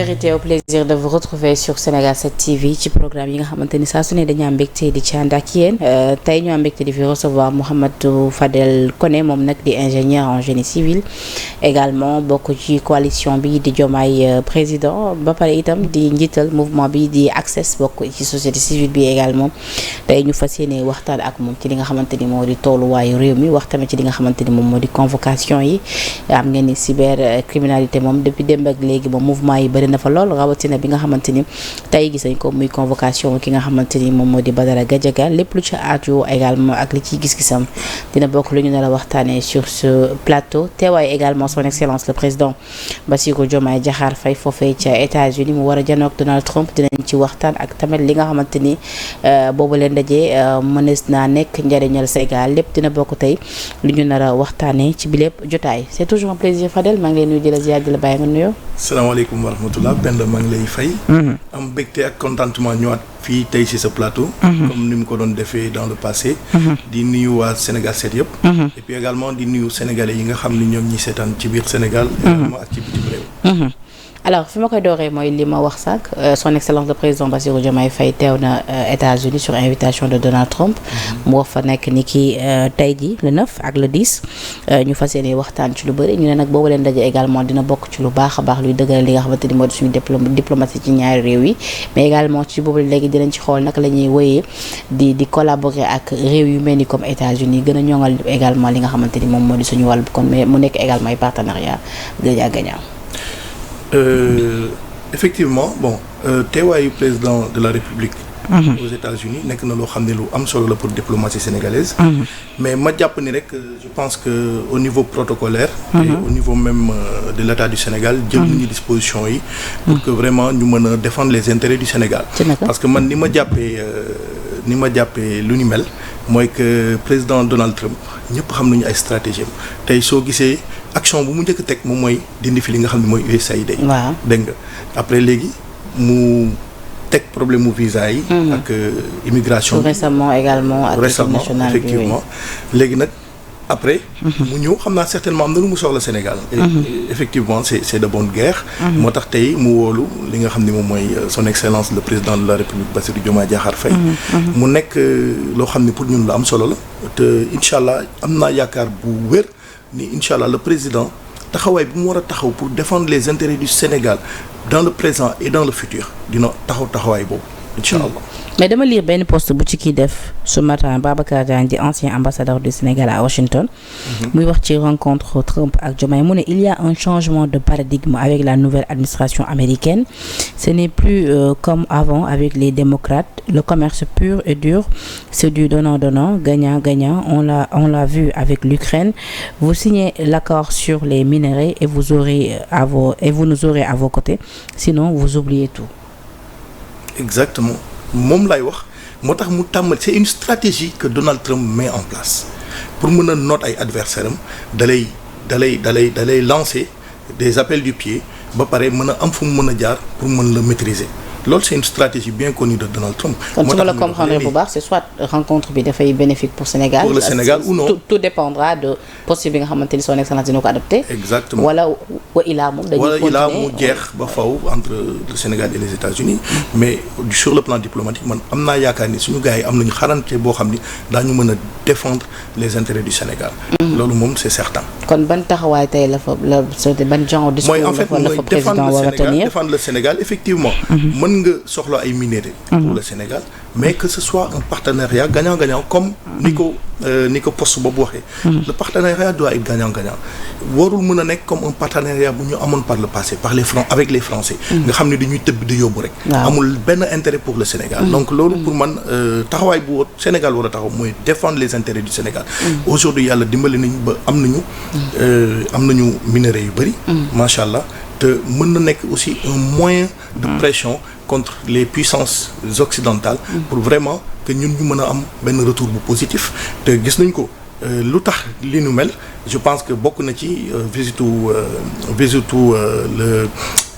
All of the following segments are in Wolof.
vérité au plaisir de vous retrouver sur Sénégal 7 TV ci programme yi nga xamante ni saa su ne dañu am mbégte di ci ànd ak yéen tey ñu am mbégte di fi recevoir Mouhamadou Fadel Koné moom nag di ingénieur en génie civil également bokk ci coalition bi di Diomaye président ba pare itam di njiital mouvement bi di Access bokk ci société civile bi également tey ñu fas yéene waxtaan ak moom ci li nga xamante ni moo di tolluwaayu réew mi wax tamit ci li nga xamante ni moom moo di convocation yi am ngeen ni cybercriminalité moom depuis démb ak léegi moom mouvement yi bëri na fa lool rawatina bi nga xamante ni tey gis nañ ko muy convocation ki nga xamante ni moom moo di Badara Gadiaga lépp lu ci aaju également ak li ciy gis-gisam dina bokk lu ñu nar a waxtaanee sur ce plateau teewaay également son excellence le président Bassirou Diomaye Diakhar Faye foofee ca États-Unis mu war a janoog Donald Trump dinañ ci waxtaan ak tamit li nga xamante ni boobu leen dajee mënees naa nekk njëriñal Sénégal lépp dina bokk tey lu ñu nar a waxtaanee ci bi lépp jotaay c'est toujours un plaisir Fadel maa ngi lay nuyu di la ziar di la bàyyi nga nuyoo. salaamaaleykum wa rahmatulah Penda maa ngi lay fay. am mbégte ak contentement ñëwaat fii tey ci sa plateau. comme ni mu ko doon defee dans le passé. di nuyu waa Sénégal 7 yëpp. et puis également di nuyu sénégalais yi nga xam ni ñoom ñi seetaan ci biir Sénégal. également ak ci bitim réew. alors fi ma koy dooree mooy li ma wax sànq son excellence le président Bassirou Diomaye Faye teew na États-Unis sur invitation de Donald Trump mu wax fa nekk ni ki tey ji le 9 ak le 10 ñu fas yéene waxtaan ci lu bëri ñu ne nag boobu leen daje également dina bokk ci lu baax a baax luy dëgëral li nga xamante ni moo di suñu diplomatie ci ñaari réew yi mais également ci boobu léegi dinañ ci xool naka la ñuy wéyee di collaborer ak réew yu mel ni comme États-Unis gën a ñoŋal également li nga xamante ni moom moo di suñu wàll kon mais mu nekk également ay partenariat gagnant-gagnant. Effectivement bon teewaayu président de la République aux États-Unis nekk na loo xam ne lu am solo la pour diplomatie sénégalaise mais ma jàpp ni rek je pense que au niveau protocolaire et au niveau même de l'État du Sénégal jël nañu disposition yi pour que vraiment ñu mën a défendre les intérêts du Sénégal parce que man ni ma jàppee lu ni mel mooy que président Donald Trump ñëpp xam nañu ay stratégie tey soo gisee action bu mu njëkk teg moom mooy dindi fi li nga xam ne mooy USAID. waaw dégg nga après léegi mu teg problème mu visa yi. ak immigration bi récemment également ak récemment effectivement léegi nag après. mu ñëw xam naa certainement am na lu mu soxla Sénégal. effectivement c'est de bonne guerre. moo tax tey mu woolu li nga xam ne moom mooy son excellence le président de la République Bassirou Diomaye Diakhar Faye. mu nekk loo xam ne pour ñun la am solo la te incha allah am naa yaakaar bu wér. ni incha allah le président taxawaay bi mu war a taxaw pour défendre les intérêts du Sénégal dans le présent et dans le futur dina taxawaay boobu incha allah. mais dama lire benn post bu ci kii def ce matin Babacar Diagne di ancien ambassadeur du Sénégal à Washington. muy wax ci rencontre Trump ak Diomaye mu ne il y a un changement de paradigme avec la nouvelle administration américaine ce n'est plus comme avant avec les démocrates le commerce pur et dur c'est du donnant-donnant gagnant-gagnant on l'a vu avec l'Ukraine vous signez l'accord sur les minerais et vous nous aurez à vos côtés sinon vous oubliez tout. exactement. moom lay wax moo tax mu tàmmal c'est une stratégie que Donald Trump met en place pour mën a noot ay adversaires am dalay lancer des appels du pied ba pare mën a am fu mu mën a jaar pour mën la maîtriser loolu c'est une stratégie bien connue de Donald Trump. kon su ma la comprendre bu baax c'est soit rencontre bi dafay bénéfique pour Sénégal. pour le Sénégal ou non tout dépendra de posture bi nga xamante ni son excellence dina ko adopté. exactement wala ilaa moom dañuy continuer wala ilaa mu jeex ba faw entre le Sénégal et les États-Unis mais sur le plan diplomatique man am naa yaakaar ni suñu gars yi am nañu xarante boo xam ni daañu mën a défendre les intérêts du Sénégal. loolu moom c'est certain. kon ban taxawaay tey la fa ban genre discours la fa président war a tenir défendre le Sénégal effectivement. mën nga soxla ay minerais pour le Sénégal mais que ce soit un partenariat gagnant-gagnant comme ni ko poste boobu waxee le partenariat doit être gagnant-gagnant warul mën a nekk comme un partenariat bu ñu amoon par le passé avec les Français nga xam ne dañuy tëbb di yóbbu rek amul benn intérêt pour le Sénégal donc loolu pour man taxawaay bu Sénégal war a taxaw mooy défendre les intérêts du Sénégal aujourd'hui yàlla dimbali nañu ba am nañu minerais yu bëri macha allah te mën na nekk aussi un moyen de pression contre les puissances occidentales pour vraiment que ñun ñu mën a am benn retour bu positif te gis nañ ko lu tax li nu mel je pense que bokk na ci visitu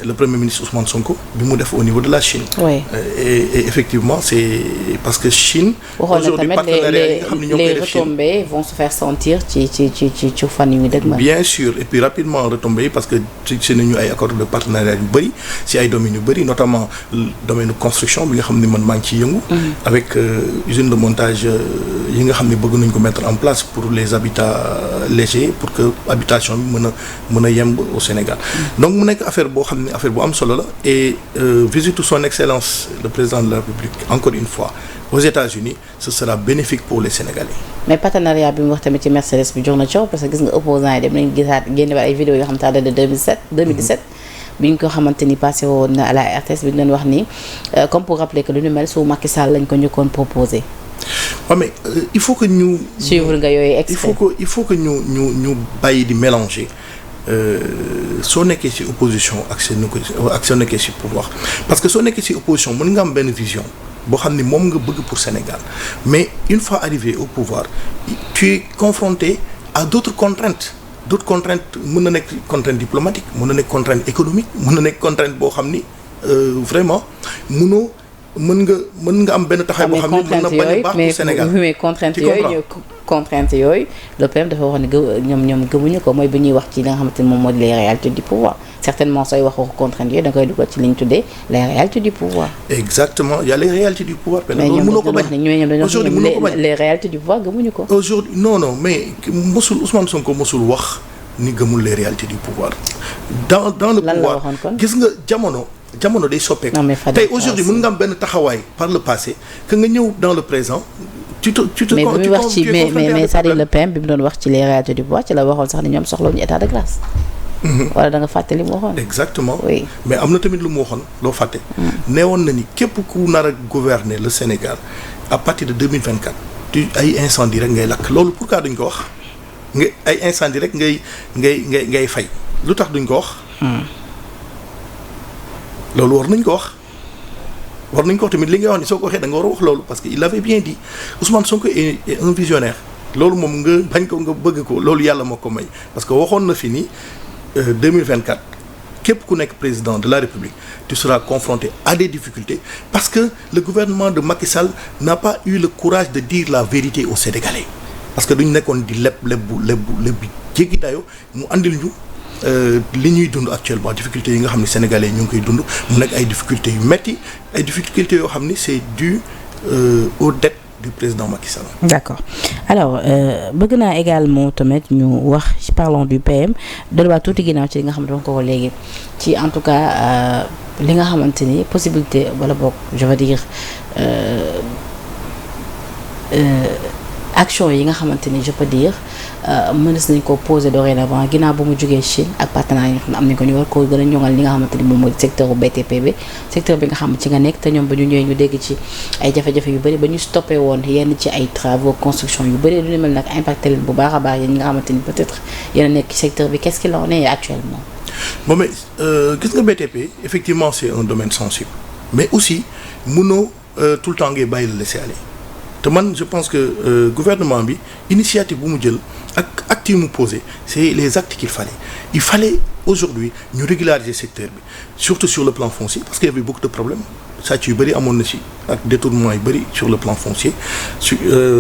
le premier ministre Ousmane Sonko bi mu def au niveau de la Chine. Oui. Et effectivement c'est parce que Chine. aujourd'hui partenariat yi nga xam ne ñoo koy def Chine les retombées vont se faire sentir ci fan yu dëgg. bien sûr et puis rapidement retombées parce que ci nañu ay accords de partenariat yu bëri ci ay domaines yu bëri notamment domaine de construction bi nga xam ne man maa ngi ciy yëngu. avec usine de montage yi nga xam ne bëgg nañ ko mettre en place pour les habitats légers pour que habitation bi mën a yemb au Sénégal. donc mu nekk affaire boo xam ne affaire bu am solo la et visite son excellence le président de la République encore une fois aux États-Unis ce sera bénéfique pour les Sénégalais. mais partenariat bi mu wax tamit ci Mercedes bi jox na coow parce que gis nga opposants yi dem nañ gisaat génne ba ay vidéos yoo xam te de 2017 bi ñu ko xamante ni passé woon na à la RTS bi ñu doon wax ni comme pour rappeler que lu ñu mel su Macky Sall lañ ko njëkkoon proposé. waaw mais il faut que ñu. suivre nga yooyu extrait. il faut que ñu bàyyi di mélanger soo nekkee ci opposition ak soo nekkee ci pouvoir parce que soo nekkee ci opposition mën nga am benn vision boo xam ni moom nga bëgg pour Sénégal mais une fois arrivé au pouvoir tu es confronté à d'autres contraintes mën na nekk contrainte diplomatique mën na nekk contrainte économique mën na nekk contrainte boo xam ni vraiment mën nga am benn taxaw boo xam ne mën na bañ a baax pour Sénégal mais contrainte yooyu le PM dafa wax ne ñoom gëmuñu ko mooy bi ñuy wax ci li nga xamante ne moom moo di les réalités du pouvoir certainement sooy wax contrainte yooyu da nga koy dugal ci li ñu tuddee les réalités du pouvoir. exactement il y a les réalités du pouvoir. mais ñoom mënoo ko bañ aujourd'hui mënoo ko bañ les réalités du pouvoir gëmuñu ko. aujourd'hui non mais Ousmane Sonko mosul wax ni gëmul les réalités du pouvoir. dans le pouvoir gis nga jamono day soppeeku. tey aujourd'hui mën nga am benn taxawaay par le passé que nga ñëw dans le présent. mais c'est-à-dire le PM bi mu doon wax ci les réalités du pouvoir ci la waxoon sax ni ñoom soxlawuñu état de grâce. wala da nga fàtte li mu waxoon. exactement oui mais am na tamit lu mu waxoon loo fàtte. neewoon na ni képp ku nar a gouverner le Sénégal à partir de 2024 ay incendie rek ngay lakk loolu pourquoi duñ ko wax nga ay incendie rek ngay fay lu tax duñ ko wax. loolu war nañ ko wax tamit li nga wax ni soo ko waxee da nga war a wax loolu parce que il avait bien dit Ousmane Sonko est un visionnaire loolu moom nga bañ ko nga bëgg ko loolu yàlla moo ko may parce que waxoon na fi ni 2024 képp ku nekk président de la République tu seras confronté à des difficultés parce que le gouvernement de Macky Sall n'a pas eu le courage de dire la vérité aux Sénégalais parce que duñ nekkoon di leb bi jéggi dayoo mu andil ñu li ñuy dund actuellement difficultés yi nga xam ne sénégalais ñu ngi koy dund mu nekk ay difficultés yu metti ay difficultés yoo xam ni c'est dû aux dettes du président Macky Sall. D'accord alors bëgg naa également tamit ñu wax parlons du PM delluwaat tuuti ginnaaw ci li nga xam ne doon ko léegi ci en tout cas li nga xamante ni possibilité wala boog je veux dire action yi nga xamante ni je peux dire mënees nañ ko poser dorénavant ginnaaw ba mu jógee Chine ak partenaires yi nga xam ne am nañ ko ñu war koo gën a ñoŋal li nga xamante ni moom mooy secteur bu BTP bi secteur bi nga xam ci nga nekk te ñoom ba ñu ñëwee ñu dégg ci ay jafe-jafe yu bëri ba ñu stoppé woon yenn ci ay travaux construction yu bëri lu ne mel nag impacté leen bu baax a baax yéen ñi nga xamante ni peut-être yéen a nekk ci secteur bi qu'est-ce qu'il en est actuellement. bon mais gis nga BTP effectivement c'est un domaine sensible mais aussi mënoo tout le temps ngay bàyyi la laisser aller te man je pense que gouvernement bi initiative bu mu jël ak actes yi mu posé c'est les actes qu'il fallait aujourd'hui ñu régulariser secteur bi surtout sur le plan foncier parce qu'il y avait beaucoup de problèmes sàcc yu bëri amoon na ci ak détournement yu bëri sur le plan foncier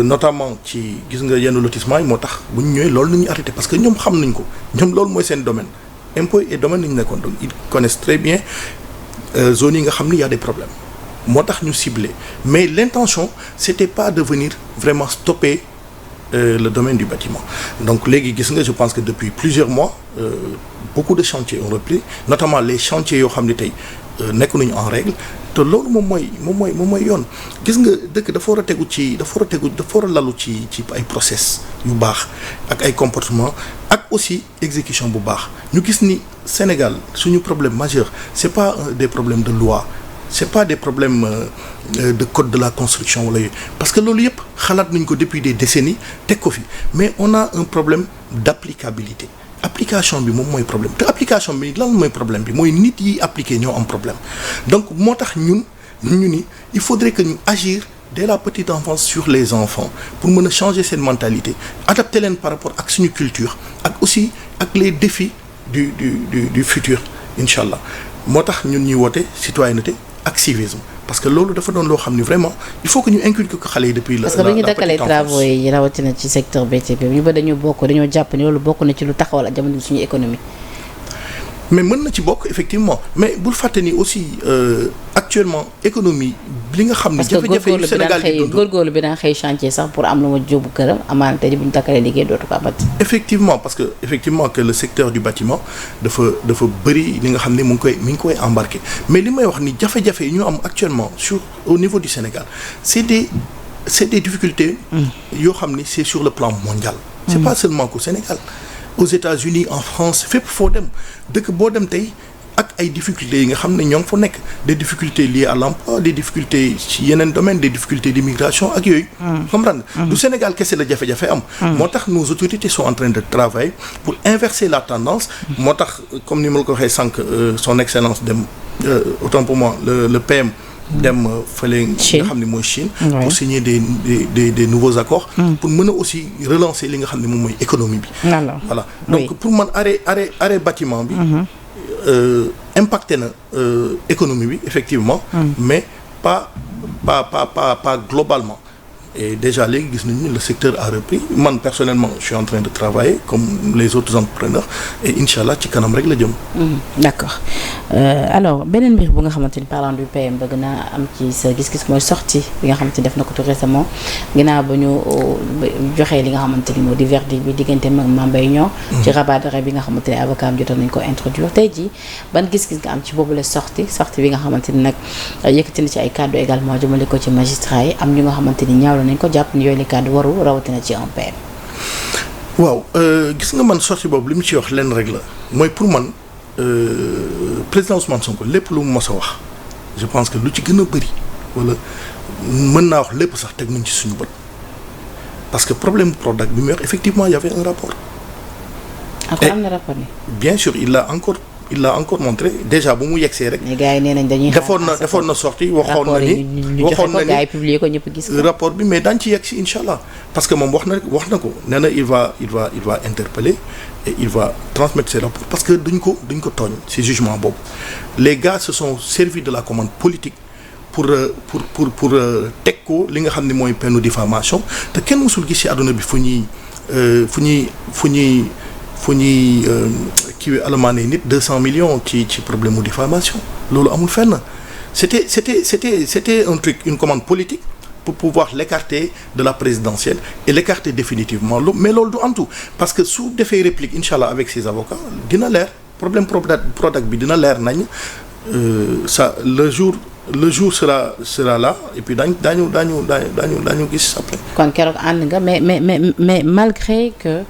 notamment ci gis nga yenn lotissement yi moo tax bu ñu ñëwee loolu nañu arrêté parce que ñoom xam nañ ko ñoom loolu mooy seen domaine impôt et domaine nañu nekkoon donc ils connaissent très bien zones yi nga xam ni y a des problèmes moo tax ñu ciblé mais l'intention c'était pas de venir vraiment stopper le domaine du bâtiment donc léegi gis nga je pense que depuis plusieurs mois beaucoup de chantiers ont repris notamment les chantiers yoo xam ne tey nekk nañu en règle te loolu moom mooy yoon gis nga dëkk dafa war a lalu ci ay process yu baax ak ay comportement ak aussi exécution bu baax ñu gis ni Sénégal suñu problème majeur c'est pas des problèmes de loi c'est pas des problèmes de code de la construction wala yooyu parce que loolu yëpp xalaat nañ ko depuis des décennies teg ko fi mais on a un problème d'applicabilité application bi moom mooy problème te application bi lan mooy problème bi mooy nit yi appliquer ñoo am problème donc moo tax ñu ni il faudrait que ñu agir dès la petite enfance sur les enfants pour mën a changer seen mentalité adapter leen par rapport ak suñu culture ak aussi ak les défis du futur inch'Allah moo tax ñun ñuy woote citoyenneté ak civisme parce que loolu dafa doon loo xam ni vraiment il faut que ñu inculquer ko xale yi depuis parce que bi ñu dakkalee travaux yi rawatina ci secteur BTP ñu ba dañoo jàpp ni loolu bokk na ci lu taxawal ak jamono suñu économie. mais mën na ci bokk effectivement mais bul fàtte ni aussi actuellement économie li nga xam ne jafe-jafe yu Sénégal di dund góorgóorlu bi daan xëy chantier sax pour am lu ma jóobu këram amaana tey bu ñu takkalee liggéey dootu ko amati. effectivement parce que effectivement que le secteur du bâtiment dafa bëri li nga xam ne mi ngi koy embarqué mais li may wax ni jafe-jafe yi ñu am actuellement au niveau du Sénégal c'est des difficultés yoo xam ni c'est sur le plan mondial c'est pas seulement qu'au Sénégal aux États-Unis en France fépp foo dem dëkk boo dem tey ak ay difficultés yi nga xam ne ñoo ngi fa nekk des difficultés liées à l'emploi des difficultés ci yeneen domaines des difficultés d'immigration ak yooyu comprendre du Sénégal kese la jafe-jafe am moo tax nos autorités sont en train de travailler pour inverser la tendance moo tax comme ni ma la ko waxee sànq son excellence dem autant pour moi le PM dem fële nga xam ne mooy Chine pour signer des nouveaux accords pour mën a aussi relancer li nga xam ne moom mooy économie bi voilà donc pour man arrêt bâtiment bi impacté na économie bi effectivement mais pas globalement et déjà léegi gis nañu le secteur a repris man personnellement je suis en train de travailler comme les autres entrepreneurs et inchallah ci kanam rek la jëm. D'accord alors beneen mbir bu nga xamante ni parlant du PM bëgg naa am ci sa gis-gis mooy sortie bi nga xamante ni def na ko tout récemment ginnaaw ba ñu joxee li nga xamante ni moo di verdict bi diggante mag Mame Mbaye Niang ci rabat d'arrêt bi nga xamante ni avocat am jotoon nañu ko introduire tey jii ban gis-gis nga am ci boobu la sortie bi nga xamante ni nag yëkkati na ci ay kàddu également jëmale ko ci magistrat yi am ñu nga xamante ni ñaaw nañ ko jàpp ni yooyu li kàddu waru rawatina ci un PM. waaw gis nga man sortie boobu li mu ci wax lenn rek la mooy pour man président Ousmane Sonko lépp lu mu mos a wax je pense que lu ci gën a bëri wala mën naa wax lépp sax teg nañ ci suñu bët parce que problème Prodac bi muy wax effectivement il y avait un rapport. encore am na rapport ni. bien sûr il l'a encore montré déjà bu mu yegsee rek. mais gars yi nee nañ dañuy defoon na sortie waxoon na ni gars yi publier ko ñëpp gis ko rapport bi mais daañu ci yegsi incha allah parce que moom wax na ko nee na il va interpeller et il va transmettre ses rapports parce que duñ ko tooñ ci jugement boobu les gars se sont servis de la commande politique pour teg ko li nga xam ne mooy peine diffamation te kenn mësul gis ci àdduna bi fu ñuy kii alamaane nit 200 millions ci problème mu diffamation loolu amul fenn c'était un truc une commande politique pour pouvoir l'écarter de la présidentielle et l'écarter définitivement mais loolu du antu parce que su defee réplique inchallah avec ses avocats dina leer problème Prodac bi dina leer nañ ça le jour sera là et puis daañu gis après. kon keroog ànd nga mais malgré que.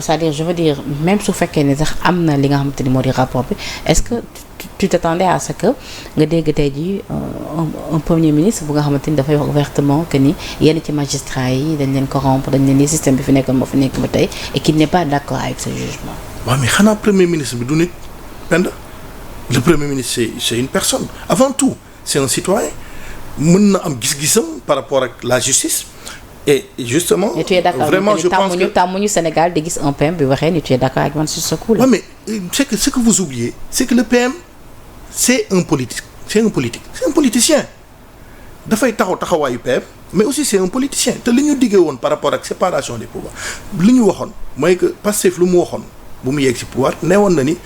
c'est-à-dire je veux dire même su fekkee ne sax am na li nga xamante ni moo di rapport bi est-ce que tu t'attendais à ce que nga dégg tey jii un premier ministre bu nga xamante ni dafay wax ouvertement que ni yenn ci magistrats yi dañ leen corrompre dañ leen ni système bi fi nekkoon moo fi nekk ba tey et qu'il n'est pas d'accord avec ce jugement. waaw mais xanaa premier ministre bi du nit Penda le premier ministre c'est une personne avant tout c'est un citoyen mën na am gis-gisam par rapport ak la justice. Et justement, vraiment, je pense que... tàmmuñu Sénégal di gis un PM bi waxee ni tu es d'accord avec man sur ce coup-là. Oui, mais ce que vous oubliez, c'est que le PM, c'est un politique. C'est un politicien. Dafay taxawaayu PM, mais aussi c'est un politicien. te li ñu diggee woon par rapport ak séparation des pouvoirs li ñu waxoon mooy que Pastef lu mu waxoon bu mu yegg ci pouvoir nee woon na ni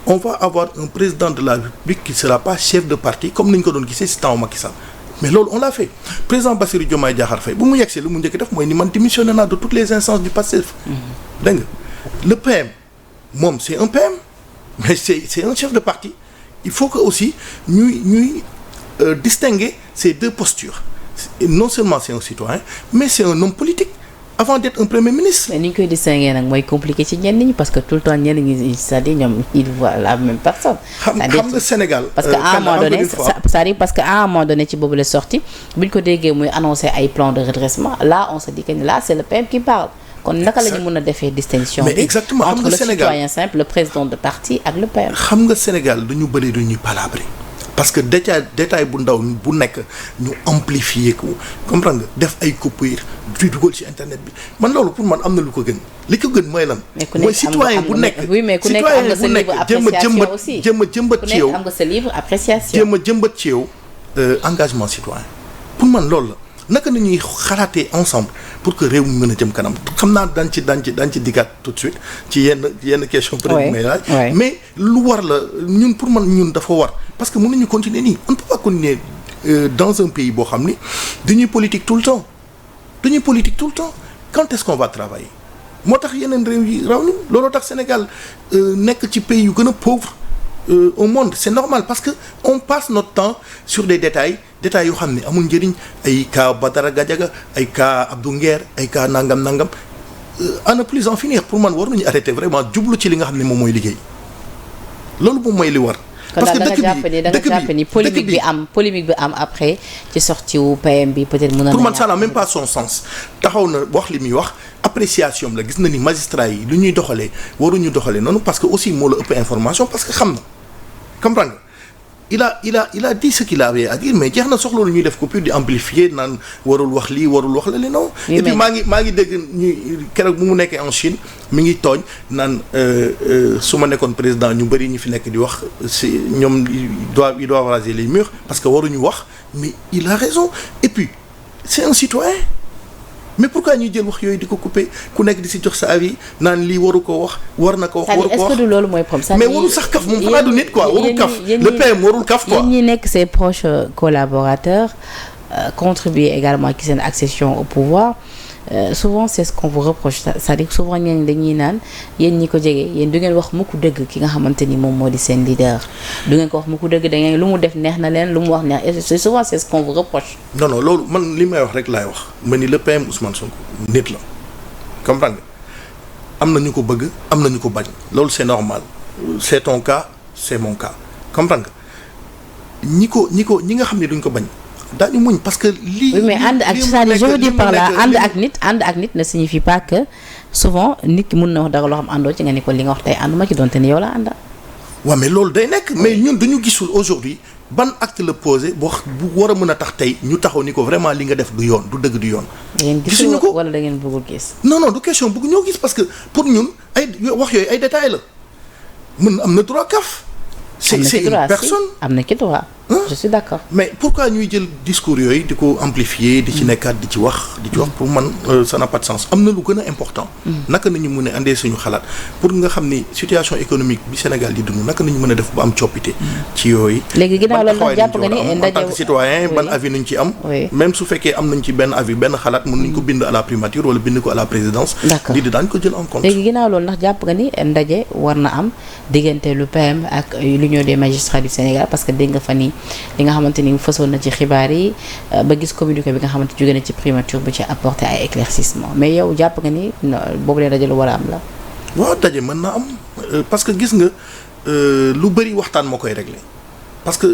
on va avoir un président de la République qui sera pas chef de parti comme ni ñu ko doon gisee ci temps Macky Sall. mais loolu on l'a fait président Bassirou Diomaye Diakhar Faye bu mu yegsee lu mu njëkk def mooy ni man démissionné naa de toutes les instances du Pastef. dégg nga le PM moom c'est un PM mais c'est un chef de parti il faut que aussi ñuy distinguer ces deux postures non seulement c'est un citoyen mais c'est un homme politique avant d'être un premier ministre. mais ni ñu koy distinguer nag mooy compliqué ci ñenn ñi parce que tout le temps ñenn ñi c'est-à-dire ñoom ils voient la même personne. xam nga Sénégal. parce que à un moment donné c'est-à-dire parce que à un moment donné ci boobu la sortie bu ñu ko déggee muy annoncer ay plans de redressement là on se dit que là c'est le PM qui parle. kon naka la ñu mën a defee distinction bi entre le citoyen simple le président de parti ak le PM. xam nga Sénégal duñu bëri duñuy palabrer parce que détail bu ndaw bu nekk ñu amplifier ko comprendre nga def ay coupures du dugal ci internet bi man loolu pour man am na lu ko gën li ko gën mooy lan. mooy citoyen bu nekk citoyen bu nekk jéem a jëmbat ci yow am nga sa livre appréciation jéem a jëmbat ci yow engagement citoyen pour man loolu la. naka na ñuy xalaatee ensemble pour que réew mi mën a jëm kanam xam naa daan ci diggaat tout de suite ci yenn question peut-être may laaj mais lu war la ñun pour man ñun dafa war parce que mënuñu continuer nii on ne peut pas continuer dans un pays boo xam ni dañuy politique tout le temps quand est-ce qu'on va travailler moo tax yeneen réew yi raw ñu looloo tax Sénégal nekk ci pays yu gën a pauvre au monde c'est normal parce que on passe notre temps sur des détails yoo xam ne amul njëriñ ay cas Badara Gadiaga ay cas Abdou Nguer ay cas nangam à ne plus en finir pour man war nañu arrêter vraiment jublu ci li nga xam ne moom mooy liggéey loolu moom mooy li war. parce que dëkk bi polémique bi am après ci sortie wu PM bi peut-être mën na. pour man ça n'a même pas son sens taxaw na wax li muy wax appréciation la gis na ni magistrat yi lu ñuy doxalee waruñu doxalee noonu parce que aussi moo la ëpp information parce que xam na comprendre nga il a dit ce qu'il avait à dire mais jeex na soxla lu ñuy def coupure di amplifier naan warul wax lii warul wax la li non. et puis maa ngi dégg ñuy keroog bu mu nekkee en Chine mi ngi tooñ naan su ma nekkoon président ñu bëri ñu fi nekk di wax si ñoom il doit raser les murs parce que waruñu wax mais il a raison et puis c'est un citoyen mais pourquoi ñuy jël wax yooyu di ko couper ku nekk di si jox sa avis naan lii waru ko wax war na ko wax waru ko wax est-ce que du loolu mooy problème mais warul sax kaf moom xanaa du nit quoi warul kaf le PM warul kaf quoi yéen ñi nekk ses proches collaborateurs contribuer également ci seen accession au pouvoir souvent c'est ce qu'on vous reproche c'est-à-dire souvent ñeen dañuy naan yéen ñi ko jege yéen du ngeen wax mukk dëgg ki nga xamante ni moom moo di seen leader du ngeen ko wax mukk dëgg da ngeen lu mu def neex na leen lu mu wax neex et souvent c'est ce qu'on vous reproche. non loolu man li may wax rek laay wax ma ni le PM Ousmane Sonko nit la comprendre nga am na ñu ko bëgg am na ñu ko bañ loolu c'est normal c'est ton cas c'est mon cas comprendre nga ñi nga xam ne duñ ko bañ. daañu muñ parce que lii. oui mais ànd ak c'est-à-dire je veux dire par là ànd ak nit ne signifie pas que souvent nit ki mun na wax dara loo xam àndoo ci nga ni ko li nga wax tey ànduma ci donte ni yow la ànda. waaw mais loolu day nekk mais ñun dañu gisul aujourd'hui ban acte la posé bu war a mën a tax tey ñu taxaw ni ko vraiment li nga def du yoon du dëgg du yoon. gisuñu ko wala da ngeen bëggul gis. non du question bëgg ñoo gis parce que pour ñun ay wax yooyu ay détails la mën am na droit kaf. c'est une personne am na ci droit. je suis d'accord. mais pourquoi ñuy jël discours yooyu di ko amplifier di ci nekkaat di ci wax pour man ça n'a pas de sens am na lu gën a important. naka nañu mën a andee suñu xalaat pour nga xam ni situation économique bi Sénégal di dund naka nañu mën a def ba am coppite. ci yooyu. léegi ginnaaw loolu nag jàpp nga ni en tant que citoyen ban avis nañ ci am. même su fekkee am nañ ci benn avis benn xalaat mën nañ ko bind à la primature wala bind ko à la présidence. d'accord di daañu ko jël en compte. léegi ginnaaw loolu ndax jàpp nga ni ndaje war na am diggante lu PM ak l'union des magistrats du Sénégal parce que dégg nga fa ni li nga xamante ni fësoon na ci xibaar yi ba gis communiqué bi nga xamante jóge na ci primature bi ci apporter ay éclaircissement mais yow jàpp nga ni boobu lee daje lu war a am la. waaw daje mën na am parce que gis nga lu bëri waxtaan moo koy régler parce que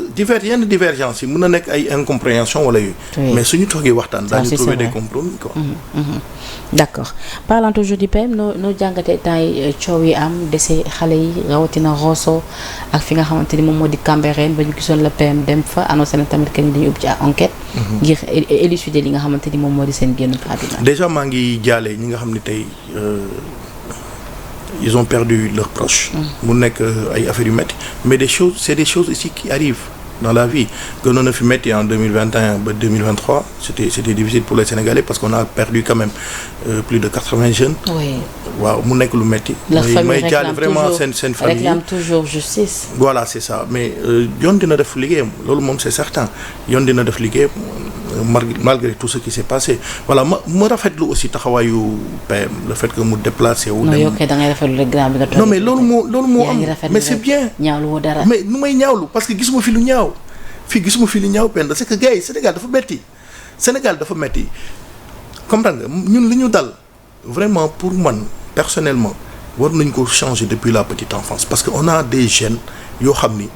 yenn divergence yi mën na nekk ay incompréhension wala yooyu. mais suñu toogee waxtaan daañu trouver des compromis quoi. d'accord parlant toujours du PM noo jàngatee temps yi coow yi am dese xale yi rawatina Rosso ak fi nga xamante ni moom moo di Cambérène ba ñu gisoon la PM dem fa annoncé na tamit que ni dañu ubbi ci enquête. ngir élucider li nga xamante ni moom moo di seen génn àdduna. déjà maa ngi jaale ñi nga xam ne tey ils ont perdu leurs proches. mu nekk ay affaires yu métti mais c'est des choses ici qui arrivent dans la vie gënoon na fi métti en 2021 ba 2023 c'était difficile pour les Sénégalais parce qu'on a perdu quand même plus de 80 jeunes. oui waaw mu nekk lu métti. may jaale vraiment seen famille réclame toujours justice. voilà c'est ça mais yoon dina def liggéeyam loolu moom c'est certain yoon dina def liggéeyam malgré tout ce qui s'est passé voilà ma rafetlu aussi taxawaayu PM le fait que mu déplacé wu. non yow kay da ngay rafetlu rek grand bi nga toog. non mais loolu moo am mais c'est bien. ñaawlu woo dara. mais nu may ñaawlu parce que gisuma fi lu ñaaw gisuma fi lu ñaaw Penda c'est que gars yi Sénégal dafa metti comprendre nga ñun li ñu dal vraiment pour man personnellement war nañ ko changer depuis la petite enfance parce que on a des jeunes yoo xam ni.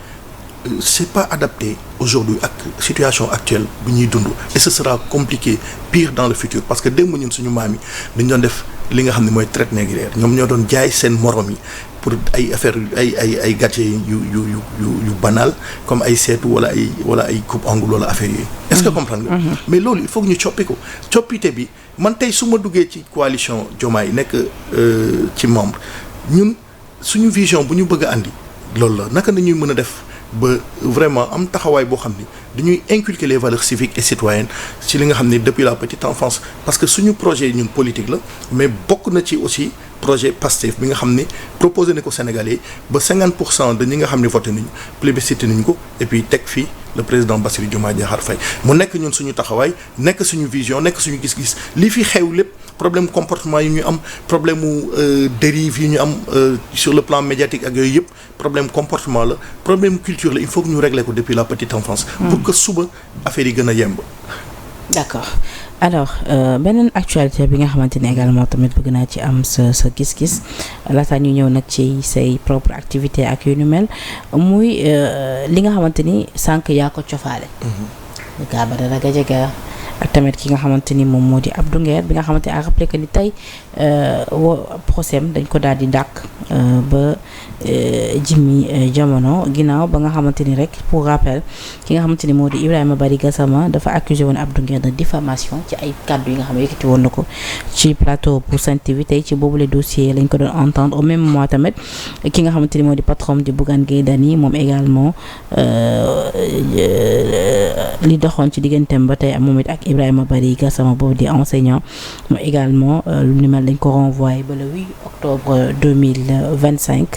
c'est pas adapté aujourd'hui ak situation actuelle bu ñuy dund et ce sera compliqué pire dans le futur parce que démb ñun suñu maam yi dañ doon def li nga xam ne mooy traite négrière ñoom ñoo doon jaay seen morom yi pour ay affaire ay gadget yu banal comme ay seetu wala ay coupe angle wala affaire yooyu. est-ce que comprendre nga. mais loolu il faut que ñu coppi ko coppite bi man tey su ma duggee ci coalition Diomaye nekk ci membre ñun suñu vision bu ñu bëgg a andi loolu la naka nañuy mën a def ba vraiment am taxawaay boo xam ni dañuy inculquer les valeurs civiques et citoyennes ci li nga xam ni depuis la petite enfance parce que suñu projet ñun politique la mais bokk na ci aussi projet PASTEF bi nga xam ni proposé na ko Sénégalais ba 50% de ñi nga xam ne voté nañu plébiscité nañu ko et puis teg fii le président Bassirou Diomaye Diakhar Faye mu nekk ñun suñu taxawaay nekk suñu vision nekk suñu gis-gis li fi xew lépp problème comportement yi ñu am problème mu dérive yi ñu am sur le plan médiatique ak yooyu yëpp problème comportement la problème culture la il faut que ñu régler ko depuis la petite enfance. pour que suba affaire yi gën a yemb. d'accord alors beneen actualité bi nga xamante ne également tamit bëgg naa ci am sa gis-gis laata ñu ñëw nag ci say propre activité ak yu nu mel muy li nga xamante ni sànq yaa ko cofaale. gaa ba dara gajaga ak tamit ki nga xamante ni moom moo di Abdou Nguer bi nga xamante ni a rappelé que ni tey procès dañ ko daal di dàq ba jimmi jamono ginnaaw ba nga xamante ni rek pour rappel ki nga xamante ni moo di Ibrahima Bari Gassama dafa accusé woon Abdou Nguer de diffamation ci ay kàddu yi nga xam ne yëkkati woon na ko ci plateau pour Sen TV tey ci boobule dossier lañ ko doon entendre au même moment tamit ki nga xamante ni moo di patron di Bougane Gueye Dany moom également li doxoon ci digganteem ba tey moom it ak Ibrahima Bari Gassama boobu di enseignant moom également lu ni mel dañ ko renvoyé ba le 8 octobre 2025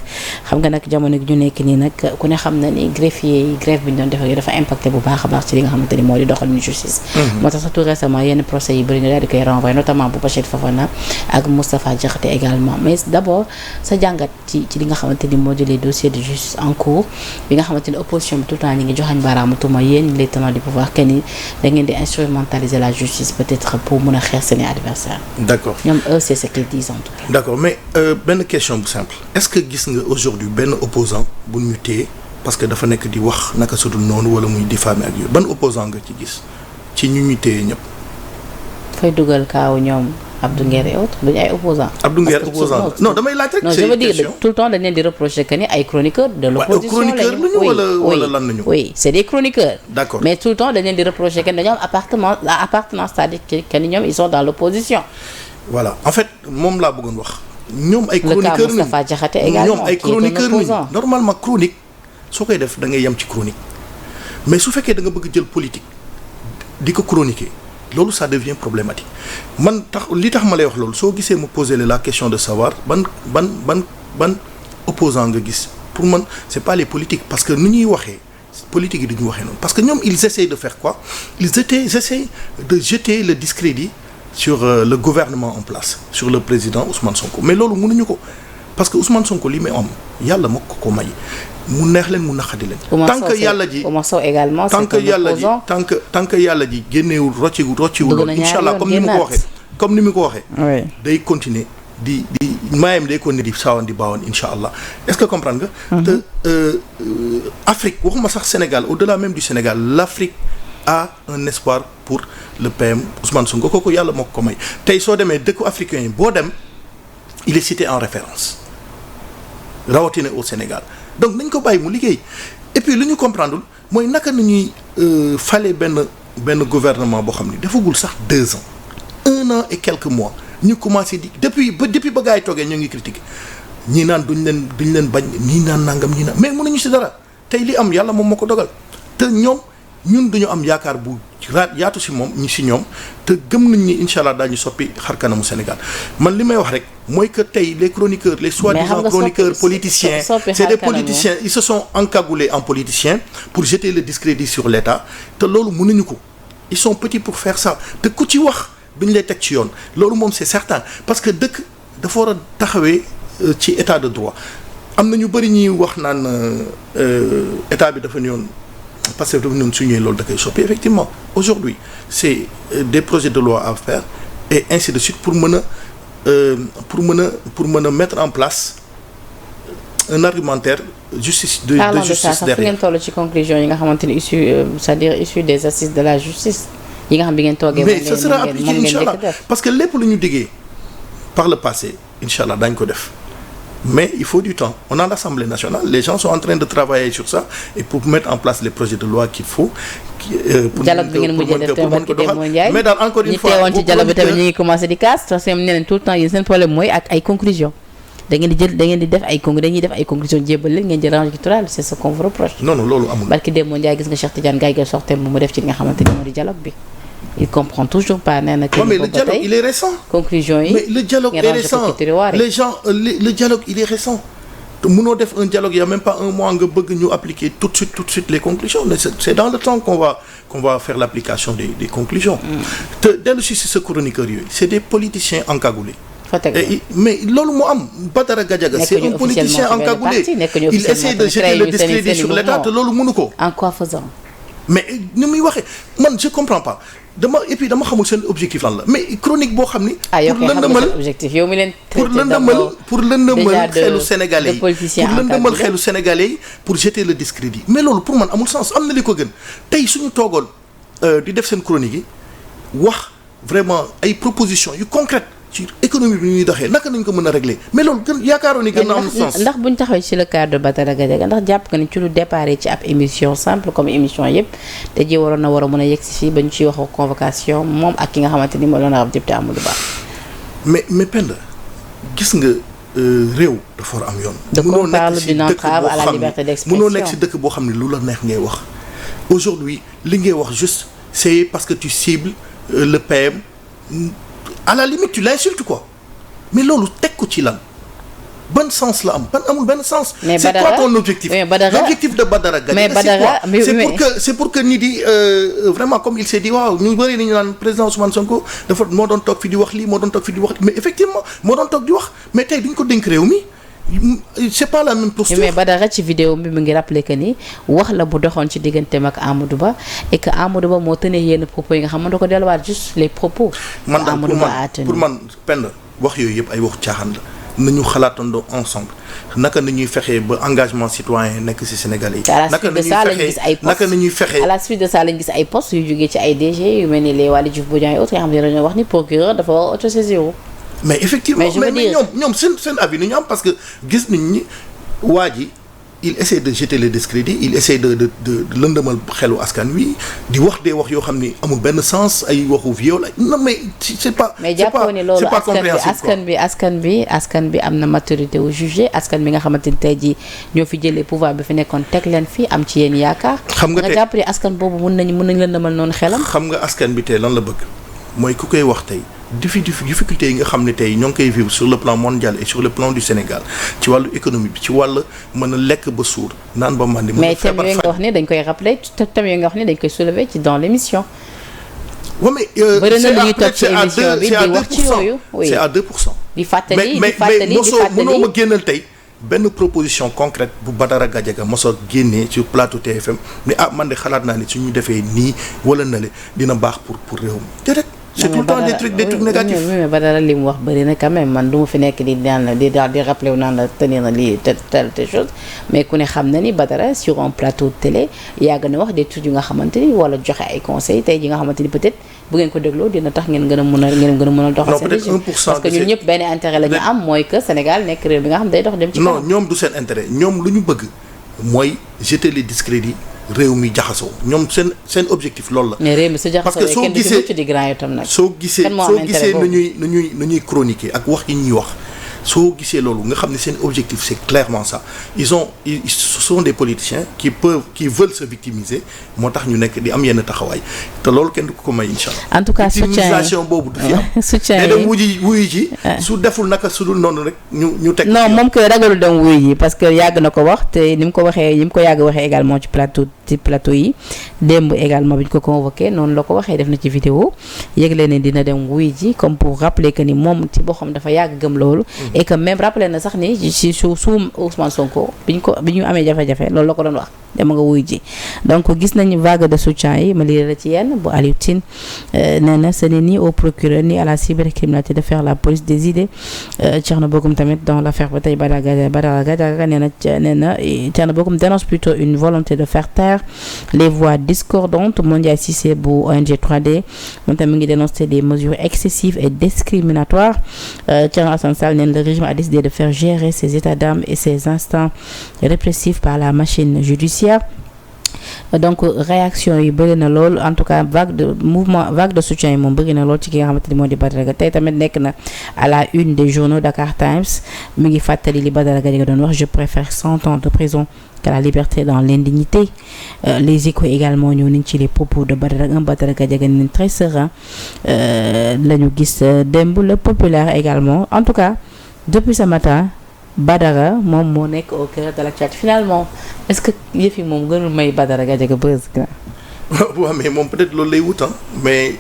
xam nga nag jamono gi ñu nekk nii nag ku ne xam na ni greffier yi grève bi ñu doon def dafa impacté bu baax a baax ci li nga xamante ni moo di doxalinu justice. moo tax sax tout récemment yenn procès yi bëri na daal di koy renvoyé notamment bu Bachir Fofana ak Moustapha Diakhaté également mais d'abord sa jàngat ci li nga xamante ni moo di les dossiers de justice en cours bi nga xamante ni opposition bi tout le temps ñi ngi joxañ baaraamu tuuma yéen les tenants du pouvoir que ni da ngeen di instrumentaliser la justice peut-être pour mën a xeex seeni adversaires. d'accord ñoom eux c'est ce qu'ils disent en tout cas. d'accord mais benn question bu simple est-ce que gis nga aujourd'hui benn opposant bu ñu téye parce que dafa nekk di wax naka sudul noonu wala muy diffamer ak yooyu ban opposant nga ci gis ci ñu téye ñëpp. fay dugal kaaw ñoom Abdou Nguer et autres duñu ay opposants. Abdou Nguer opposant non damay laaj rek. non je veux dire tout le temps dañ leen di reprocher que ni ay chroniqueurs de l'opposition lañu. wala lan nañu. oui c'est des chroniqueurs. d'accord mais tout le temps dañ leen di reprocher que dañoo am appartenance c'est-à-dire que ni ñoom ils sont dans l'opposition. voilà en fait moom laa bëggoon wax. ñoom ay chroniqueurs le cas Moustapha Diakhaté également ñoom ay chroniqueurs nañu normalement chronique soo koy def da ngay yem ci chronique mais su fekkee da nga bëgg jël politique di ko chroniquer loolu ça devient problématique man li tax ma lay wax loolu soo gisee ma poser la question de savoir ban opposant nga gis pour man c'est pas les politiques parce que nu ñuy waxee politique yi duñu waxee noonu parce que ñoom ils essaient de faire quoi ils essaient de jeter le discrédit sur le gouvernement en place sur le président Ousmane Sonko mais loolu mënuñu ko parce que Ousmane Sonko li may am yàlla moo ko may mu neex leen mu naqadi leen. tant que yàlla ji également tant que yàlla ji génneewul rocciwul incha allah comme ni mu ko waxee day continuer di maayam day continuer di saawan di baawan incha allah est-ce que comprendre nga. te Afrique waxuma sax Sénégal au-delà même du Sénégal l'Afrique a un espoir pour le PM Ousmane Sonko kooku yàlla moo ko may tey soo demee dëkku africain yi boo dem il est cité en référence rawatina au Sénégal donc nañ ko bàyyi mu liggéey et puis lu ñu comprendre mooy naka na ñuy fale benn gouvernement boo xam ni defagul sax 2 ans 1 an et quelques mois ñu commencé di depuis ba gars yi toogee ñu ngi critiquer ñii naan duñ leen bañ ñii naan nangam ñii naan mais mënuñu ci dara tey li am yàlla moom moo ko dogal te ñun dañu am yaakaar bu yaatu ci moom ñi ci ñoom te gëm nañ ni incha allah daañu soppi xar kanamu Sénégal man li may wax rek mooy que tey les chroniqueurs les soi-disant chroniqueurs politiciens c'est des politiciens ils se sont encagoulés en politiciens pour jeter le discrédit sur l'État te loolu mënuñu ko ils sont petits pour faire ça te ku ci wax duñ lay teg ci yoon loolu moom c'est certain parce que dëkk dafa war a taxawee ci état de droit am na ñu bari ñuy wax naan état bi dafa ñëwoon parce que dafa ñëwoon suñuy loolu da koy soppi effectivement aujourd'hui c'est des projets de loi à faire et ainsi de suite pour mën a mettre en place un argumentaire de justice derrière. ngeen toll ci conclusion yi nga xamante ni issu des assises de la justice yi nga xam bi ngeen toogee. mais ça sera appliqué incha allah parce que lépp lu ñu diggee par le passé incha allah daañu ko def mais il faut du temps. On a l'Assemblée nationale, les gens sont en train de travailler sur ça et pour mettre en place les projets de loi qu'il faut. dialogue bi ngeen mujjee def tamit mais daal encore une fois ñi teewoon ci dialogue bi tamit ñu ngi commencé di casse parce que nee nañ tout le temps yéen seen problème mooy ak ay conclusions da ngeen di def ay conclusions jébbal leen ngeen jël rang électoral c'est ce qu'on vous reproche. non loolu amul. barki Demba Ndiaye gis nga Cheikh Tidiane Gaye sortem mu def ci li nga xamante ni moo di dialogue bi. Il comprend toujours pas nee na. mais le dialogue il est récent. conclusion yi mais le dialogue est récent les gens le dialogue il est récent. mënoo def un dialogue il y a même pas un mois nga bëgg ñu appliquer tout de suite les conclusions mais c'est dans le temps qu'on va faire l'application des conclusions. te dellu si ce chroniqueur yooyu c'est des politiciens encagoulés. mais loolu moo am Badara Gadiaga c'est un politicien encagoulé il essaie de jeter le discrédit sur l'État te loolu mënu ko. en quoi faisant. mais ni muy waxee man je comprends pas dama xamul seen objectif lan la mais chronique boo xam ni. pour lëndëmal xelu sénégalais yi pour jeter le discrédit mais loolu pour man amul sens am na li ko gën tey suñu toogoon di def seen chronique yi wax vraiment ay propositions yu concrètes ci économie bi ñuy doxee naka nañ ko mën a régler mais loolu gën yaakaaroon ni gën na am sens. ndax buñ taxawee ci le cadre de Badara Gadiaga ndax jàpp nga ni ci lu départ ci ab émission simple comme émission yëpp te ji war a mën a yegg si fii ba ñu ciy wax convocation moom ak ki nga xamante ni moo doon ab député Amadou Ba. mais Penda gis nga réew dafa war am yoon. mënoo parle d'une entrave à la liberté d'expression mënoo nekk ci dëkk boo xam ne lu la neex ngay wax aujourd'hui li ngay wax juste c'est parce que tu cibles le PM. à la limite tu l'insultes quoi mais loolu teg ko ci lan ban sens la am amul benn sens. mais c'est quoi ton objectif. L'objectif de Badara Gadiaga c'est pour que nit yi vraiment comme il s'est dit waaw ñu bëri nañu naan président Ousmane Sonko dafa moo doon toog fi di wax lii moo doon toog fi di wax mais effectivement moo doon toog di wax mais tey duñ ko dénk réew mi. c'est pas la même posture. mais Badara ci vidéo bi mu ngi rappelé que ni wax la bu doxoon ci digganteem ak Amadou Ba et que Amadou Ba moo tenir yenn propos yi nga xam ne da ko delluwaat juste les propos. man daal pour man Penda wax yooyu yëpp ay wax caaxaan la nañu xalaatandoo ensemble naka nañuy fexee ba engagement citoyen nekk ci Sénégalais yi. naka nañuy fexee à la suite de ça lañ gis ay postes yu jógee ci ay DG yu mel ni les Waly Diouf Bodian et autres yoo xam ne dañoo wax ni procureur dafa war a autosaisir. mais effectivement mais ñoom seen avis ni ñu am parce que gis nañ ni waa ji il essaie de jeter le discrédit il essaie de lëndëmal xelu askan wi di wax des wax yoo xam ni amul benn sens ay waxu viol non mais c'est pas. mais jàppoo ni loolu askan bi am na maturité wu jugé askan bi nga xamante ni tey jii ñoo fi jëlee pouvoir bi fi nekkoon teg leen fi am ci yéen yaakaar. xam nga jàpp ni askan boobu mën nañ lëndëmal noonu xelam. xam nga askan bi tey lan la bëgg mooy ku koy wax tey. difficulté yi nga xam ne tey ñoo ngi koy vivre sur le plan mondial et sur le plan du Sénégal ci wàllu économie bi ci wàllu mën a lekk ba suur naan ba màndi. mais thème yooyu nga wax ne dañ koy rappeler thème yooyu nga wax ne dañ koy soulever ci dans l'émission. waaw mais bëri na lu ñuy toog ci émission bi di wax ci yooyu. oui c'est à 2%. di fàttali mais mënoo ma génnal tey benn proposition concrète bu Badara Gadiaga mosoo génnee sur plateau TFM mais man de xalaat naa ni suñu defee nii wala nale dina baax pour réew mi déedéet. c'est tout le temps des trucs négatifs. mais Badara li mu wax bëri na quand même man du ma fi nekk di rappeler wu naan la tenir na lii telle chose mais ku ne xam na ni Badara sur un plateau de télé yàgg na wax des trucs yu nga xamante ni wala joxe ay conseils tey ji nga xamante ni peut-être bu ngeen ko dégloo dina tax ngeen gën a mën a doxal seen régime parce que ñun ñëpp benn intérêt la ñu am mooy que Sénégal nekk réew bi nga xam day dox dem ci kanam. non ñoom du seen intérêt ñoom lu ñu bëgg mooy jeter les discrédits réew mi jaxasoo ñoom seen objectif loolu la. mais réew mi su jaxasoo parce que soo gisee nu ñuy chroniquer ak wax yi ñuy wax soo gisee loolu nga xam ne seen objectif c'est clairement ça ils sont des politiciens qui veulent se victimiser moo tax ñu nekk di am yenn taxawaay te loolu kenn du ko may incha allah. en tout cas victimisation boobu du fi am. soutien yi dem wuyu ji. su deful naka su dul noonu rek ñu teg. non moom koy ragalul dem wuyu ji parce que yàgg na ko wax te ni mu ko yàgg waxee également ci plateau yi démb également bi ñu ko convoqué noonu la ko waxee def na ci vidéo yëgle ne dina dem wuyu ji comme pour rappeler que ni moom ci boppam dafa yàgg gëm loolu. et que même rappelé na sax ni ci su Ousmane Sonko bi ñu amee jafe-jafe loolu la ko doon wax. dama nga wuy ji donc gis nañu vague de soutien yi ma lii la ci yenn bu Aliou Tine nee na ce n'est ni au procureur ni à la cybercriminalité de faire la police des idées Thierno Bocoum tamit dans l'affaire ba tey Badara Gadiaga nee na Thierno Bocoum dénonce plutôt une volonté de faire taire les voix discordantes Mondial Cissé bu ONG 3D moom tamit mi ngi dénoncer des mesures excessives et discriminatoires Thierno Assane Sall nee na le régime a décidé de faire gérer ses états d'âme et ses instincts répressifs par la machine judiciaire. Donc réaction yi bëri na lool en tout cas vague de soutien yi moom bëri na lool ci ki nga xamante ni moo di Badara Gadiaga tey tamit nekk na à la une des journaux Dakar Times mi ngi fàttali li Badara Gadiaga doon wax je préfère 100 ans de prison qu'à la liberté dans l'indignité les Échos également ñëw nañ ci les propos de Badara Gadiaga nañ très serein la ñu gis démb le Populaire également en tout cas depuis ce matin Badara moom moo nekk au cœur de l'actualité finalement est-ce que yëf yi moom gënul may Badara Gadiaga buzz. waaw mais moom peut-être loolu lay wut mais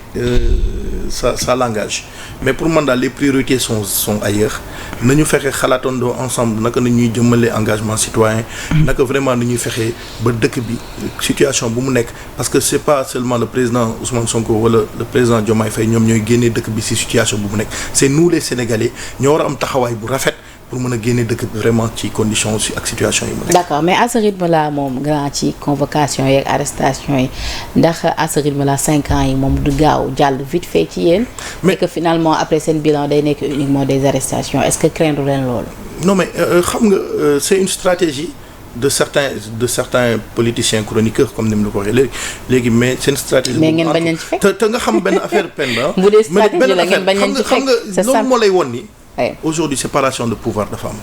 ça l'engage mais pour man daal les priorités sont ailleurs nañu fexe xalaatandoo ensemble naka na ñuy jëmale engagement citoyen naka vraiment nañuy fexe ba dëkk bi situation bu mu nekk parce que c'est pas seulement le président Ousmane Sonko wala le président Diomaye Faye ñoom ñooy génnee dëkk bi ci situation bu mu nekk c'est nous les Sénégalais ñoo war a am taxawaay bu rafet pour mën a génne dëkk bi vraiment ci conditions ak situation yi mu nekk. D'accord mais à ce rythme là moom grand ci convocation yeeg arrestation yi ndax à ce rythme là 5 ans yi moom du gaaw jàll vite fait ci yéen. mais que finalement après seen bilan day nekk uniquement des arrestations est-ce que craindre leen loolu. non mais xam nga c'est une stratégie de certains politiciens chroniqueurs comme ni mu la ko waxee léegi mais seen stratégie. mais ngeen bañ leen ci fekk te nga xam benn affaire Penda. bu dee stratégie la ngeen bañ leen ci fekk c'est ça loolu moo lay won ni. Oui. Aujourd'hui séparation de pouvoir dafa am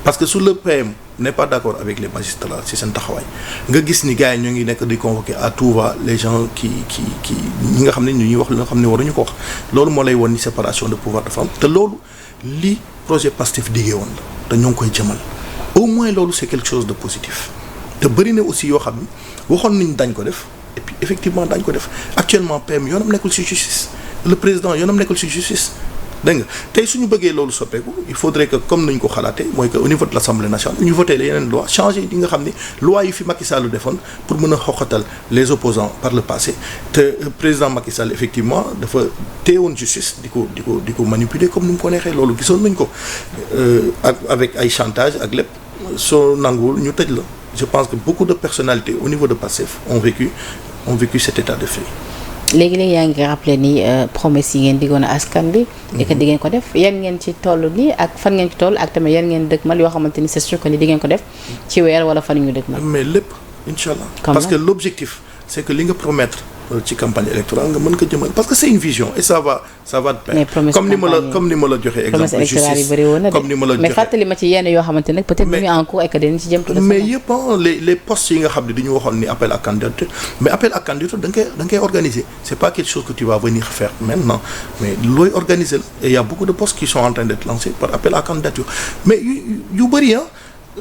parce que su le PM n'est pas d'accord avec les magistrats ci seen taxawaay nga gis ni gars yi ñoo ngi nekk di convoquer à tout va les gens qui ñi nga xam ne ñu ñuy wax li nga xam ne waruñu ko wax loolu moo lay won ni séparation de pouvoir dafa am te loolu li projet Pastef diggee woon la te ñoo ngi koy jëmal au moins loolu c'est quelque chose de positif te bëri na aussi yoo xam ni waxoon nañ dañ ko def et puis effectivement dañ ko def actuellement PM yoonam nekkul ci justice le président yoonam nekkul ci justice dégg nga tey suñu bëggee loolu soppeeku il faudrait que comme nañ ko xalaatee mooy que au niveau de l'Assemblée nationale ñu voté la yeneen loi changer yi nga xam ni loi yi fi Macky Sall defoon pour mën a xoxatal les opposants par le passé te président Macky Sall effectivement dafa téewoon justice di ko manipuler comme ni mu ko neexee loolu gisoon nañ ko avec ay chantage ak lépp soo nanguwul ñu tëj la je pense que beaucoup de personnalités au niveau de Pastef ont vécu cet état de fait. léegi yaa ngi rappelé ni promesse yi ngeen diggoon askan bi. et que di ngeen ko def yan ngeen ci toll nii ak fan ngeen ci toll ak tamit yan ngeen dëgmal yoo xamante ni c'est sûr que ni di ngeen ko def ci weer wala fan ñu dëgmal. mais lépp incha allah. parce que l'objectif c'est que li nga promettre ci campagne électorale nga mën ko jëmal parce que c'est une vision et ça va de pair. comme ni ma la joxe exemple justice comme ni ma la joxe mais fàttali ma ci yenn yoo xamante ne peut-être mu ngi en cours et que dañu ci jëm tout mais yëpp les postes yi nga xam ne dañu waxoon ni appel à candidature mais appel à candidature da nga koy organiser c'est pas quelque chose que tu vas venir faire maintenant mais looy organiser la et il y a beaucoup de postes qui sont en train d'être lancés par appel à candidature mais yu bëri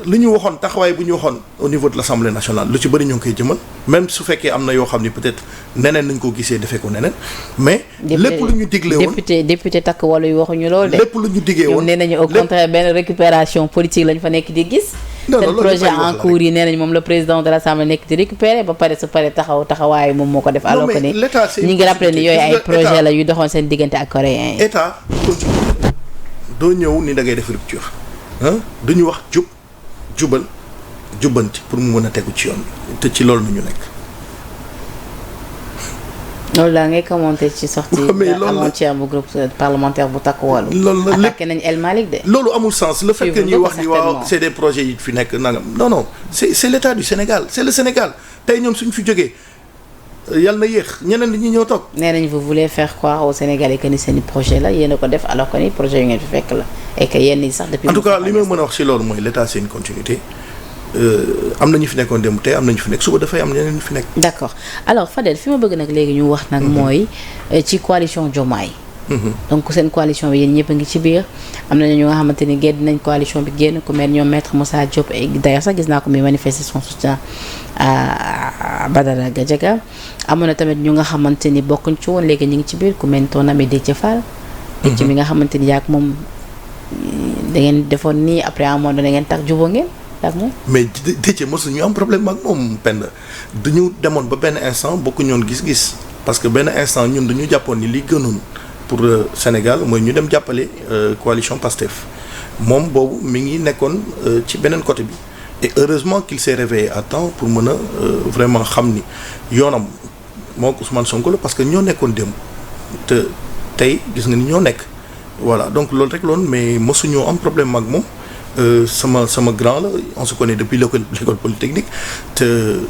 li ñu waxoon taxawaay bu ñu waxoon au niveau de l'Assemblée nationale lu ci bëri ñu ngi koy jëmal même su fekkee am na yoo xam ni peut-être neneen nañ ko gisee defee ko neneen mais lépp lu ñu digle woon député takk wala yu waxuñu loolu de lépp lu ñu diggee woon nee nañu au contraire benn récupération politique lañ fa nekk di gis seen projet en cours yi nee nañ moom le président de l'Assemblée nekk di récupérer ba pare su pare taxawaayu moom moo ko def alors que ni ñi ngi rappelé ni yooyu ay projet la yu doxoon seen diggante ak coréens yi état continue doo ñëw ni da ngay def rupture duñu wax jubbanti pour mu mën a tegu ci yoon te ci loolu nu ñu nekk. loolu daa ngay commenter ci sortie avant-hier bu groupe parlementaire bu Takku Wallu. loolu la attaqué nañ El Malick de. loolu amul sens le fait que ñuy wax ni waaw c'est des projets yi fi nekk nangam non c'est l'état du Sénégal c'est le Sénégal tey ñoom suñ fi jógee yàlla na yéex ñeneen ñi ñëw toog. nee nañ vous voulez faire croire aux Sénégalais que ni seen projet la yéen a ko def alors que ni projet yu ngeen fi fekk la et que yéen ñi sax depuis. en tout cas li ma mën a wax ci loolu mooy l'état c'est une continuité am na ñu fi nekkoon démb tey am na ñu fi nekk suba dafay am ñeneen ñu fi nekk. d'accord alors Fadel fi ma bëgg nag léegi ñu wax nag mooy ci coalition Diomaye. donc seen coalition bi yéen ñëpp a ngi ci biir am na ñu nga xamante ni génn nañ coalition bi génn ku mel ñoom maître Moussa Diop et d'ailleurs sax gis naa ko muy manifester son soutien à Badara Gadiaga amoon na tamit ñu nga xamante ni bokkuñ ci woon léegi ñu ngi ci biir ku mel ton ami Déthié Fall. Déthié mi nga xamante ni yaak moom da ngeen defoon nii après à un moment donné ngeen tax jubóo ngeen. mais Déthié mosuñu am problème ak moom Penda dañu demoon ba benn instant bokku ñoon gis-gis parce que benn instant ñun dañu jàppoon ni li gënoon pour Sénégal mooy ñu dem jàppale coalition PASTEF moom boobu mi ngi nekkoon ci beneen côté bi et heureusement qu'il s'est réveillé à temps pour mën a vraiment xam ni yoonam moo ko Ousmane Sonko la parce que ñoo nekkoon démb te tey gis nga ni ñoo nekk voilà donc loolu rek loon mais mosuñoo am problème ak moom sama grand la on se connaît depuis l'école polytechnique te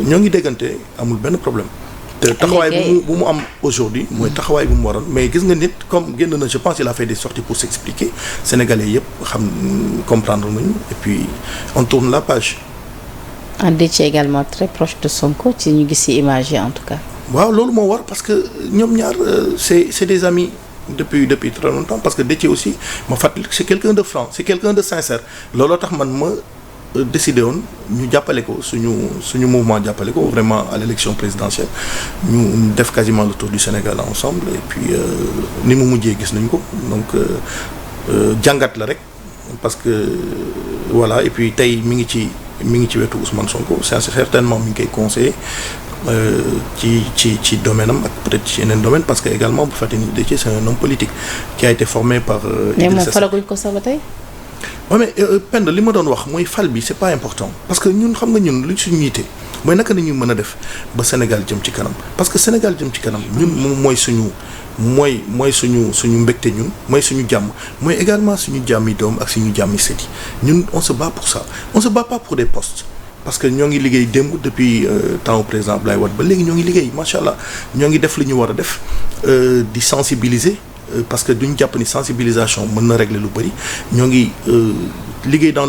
ñoo ngi déggante amul benn problème te taxawaay bu mu am aujourd'hui mooy taxawaay bu mu waroon mais gis nga nit comme génn na je pense il a fait des sorties pour s'expliquer sénégalais yëpp xam comprendre nañu et puis on tourne la page. Déthié également très proche de Sonko ci ñu gis ci image yi en tout cas. waaw loolu moo war parce que ñoom ñaar c'est des amis depuis très longtemps parce que Déthié aussi ma fàttali c'est quelqu'un de franc c'est quelqu'un de sincère looloo tax man ma décidé woon ñu jàppale ko suñu mouvement jàppale ko vraiment à l'élection présidentielle ñu def quasiment le tour du Sénégal ensemble et puis ni mu mujjee gis nañ ko donc jàngat la rek parce que voilà et puis tey mi ngi ci wetu Ousmane Sonko c'est certainement mi ngi koy conseiller ci domaine am ak peut-être ci yeneen domaine parce que également bu fàtte ni Déthié c'est un homme politique qui a été formé par mais moom falaguñ ko sax ba tey. waaw mais Penda li ma doon wax mooy fal bi c'est pas important parce que ñun xam nga ñun luñ suñu yitte mooy naka nañu mën a def ba Sénégal jëm ci kanam parce que Sénégal jëm ci kanam ñun moom mooy suñu mbégte ñun mooy suñu jàmm mooy également suñu jàmmi doom ak suñu jàmmi sët yi ñun on se bat pour ça on se bat pas pour des postes parce que ñoo ngi liggéey démb depuis temps au président Abdoulaye Wade ba léegi ñoo ngi liggéey macha allah ñoo ngi def li ñu war a def di sensibiliser parce que duñ jàpp ni sensibilisation mën na régler lu bari ñoo ngi liggéey dans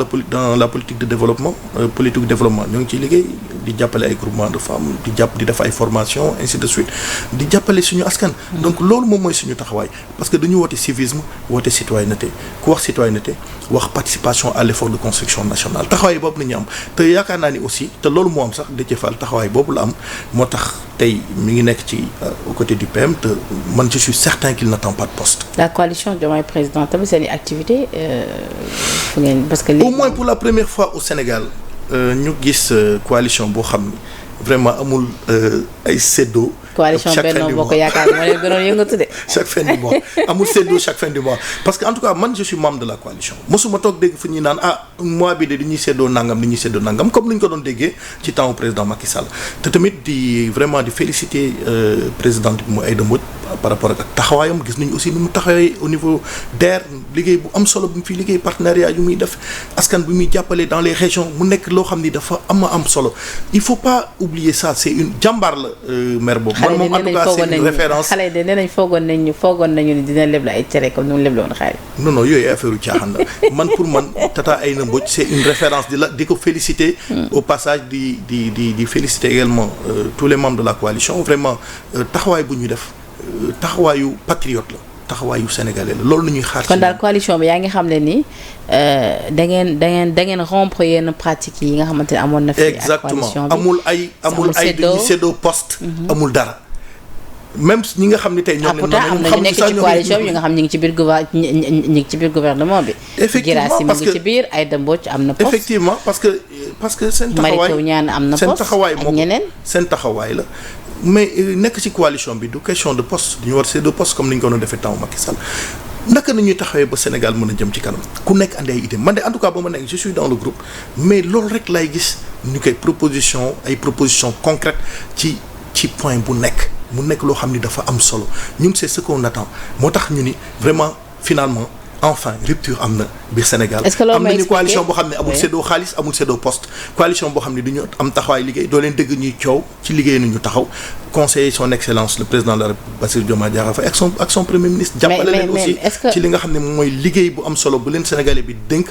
la politique de développement ñoo ngi ciy liggéey di jàppale ay groupement de femmes di def ay formation ainsi de suite di jàppale suñu askan. donc loolu moom mooy suñu taxawaay parce que dañu woote civisme woote citoyenneté ku wax citoyenneté wax participation à l'effort de construction nationale taxawaay boobu la ñu am te yaakaar naa ni aussi te loolu moo am sax Déthié Fall taxawaay boobu la am moo tax tey mi ngi nekk ci aux côtés du PM te man je suis certain qu'il n'attend pas de poste. La coalition Diomaye Président tamit seen i activité parce que. au moins pour la première fois au Sénégal ñu gis coalition boo xam ni vraiment amul ay séddoo. coalition Benno Bokk Yaakaar moo leen gënoon yëngatu de. chaque fin du mois amul séddoo chaque fin du mois parce que en tout cas man je suis membre de la coalition mosuma toog dégg fu ñuy naan mois bi de di ñuy séddoo nangam comme ni ñu ko doon déggee ci temps président Macky Sall te tamit di vraiment di féliciter présidente bi mu Aïda Mbodj par rapport ak taxawaayam gis nañu aussi ni mu taxawee au niveau DER liggéey bu am solo bu mu fi liggéey partenariat yu muy def askan bi muy jàppale dans les régions mu nekk loo xam ni dafa am solo il faut pas oublier ça c'est une jàmbaar la maire boobu. moom en tout cas c'est une référence xale yi de nee nañ foogoon nañu ni dina leble ay cere comme ni mu leble woon xaalis. non yooyu affaire yu caaxaan la man pour man Tata Aïda Mbodj c'est une référence di ko féliciter au passage di féliciter également tous les membres de la coalition vraiment taxawaay bu ñu def taxawaayu patriote la taxawaayu sénégalais la loolu la ñuy xaar. kon daal coalition bi yaa ngi xam ne ni da ngeen rompre yenn pratiques yi nga xamante ne amoon na fi. exactement amul ay dañuy séddoo poste. amul dara. même ñi nga xam ne tey ñoom pourtant am na ñu nekk ci coalition bi ñu nga xam ñu ngi ci biir gouvernement bi. effectivement Guirassy mu ngi ci biir Aïda Mbodj am na poste. effectivement parce que seen taxawaay Mary Teuw Niane am na poste seen taxawaay ak ñeneen seen taxawaay la. mais nekk ci coalition bi du question de poste ñu war séddoo poste comme ni ñu ko doon defee temps Macky Sall naka nañuy taxawee ba Sénégal mën a jëm ci kanam ku nekk andi ay idée man de en tout cas ba ma nekk je suis dans le groupe mais loolu rek lay gis ñu koy proposition concrètes ci point bu nekk mu nekk loo xam ni dafa am solo ñun c'est ce qu'on attend moo tax ñu ni vraiment finalement enfin rupture am na biir Sénégal. est-ce que loolu am nañu coalition boo xam ne amul séddoo xaalis amul séddoo poste coalition boo xam ne du ñu am taxawaay liggéey doo leen dégg ñuy coow ci liggéey nañu taxaw conseiller son excellence le président de la République Bassirou Diomaye Diakhar Faye ak son premier ministre. jàppale leen aussi ci li nga xam ne mooy liggéey bu am solo bu leen Sénégalais bi dénk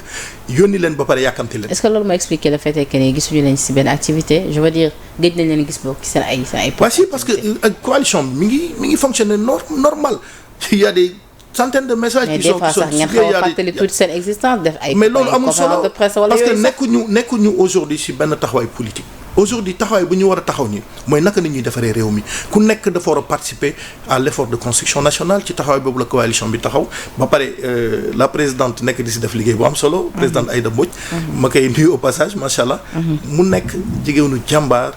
yónni leen ba pare yàkkamti leen. est-ce que loolu moo expliqué le fait que ni gisuñu leen ci benn activité je veux dire gëj nañ leen gis boobu ci seen ay si parce que coalition bi mi ngi fonctionner normal il y a des centaines de messages qui sont mais des fois sax ngeen xaw a fàttali toute seen existence def ay. mais loolu amul solo de presse wala parce que nekkuñu aujourd'hui ci benn taxawaay politique. aujourd'hui taxawaay bu ñu war a taxaw ni mooy naka la ñuy defaree réew mi ku nekk dafa war a participer à l'effort de construction nationale ci taxawaay boobu la coalition bi taxaw ba pare la présidente nekk di si def liggéey bu am solo présidente Aïda Mbodj ma koy nuyu au passage macha allah mu nekk jigéenu jàmbaar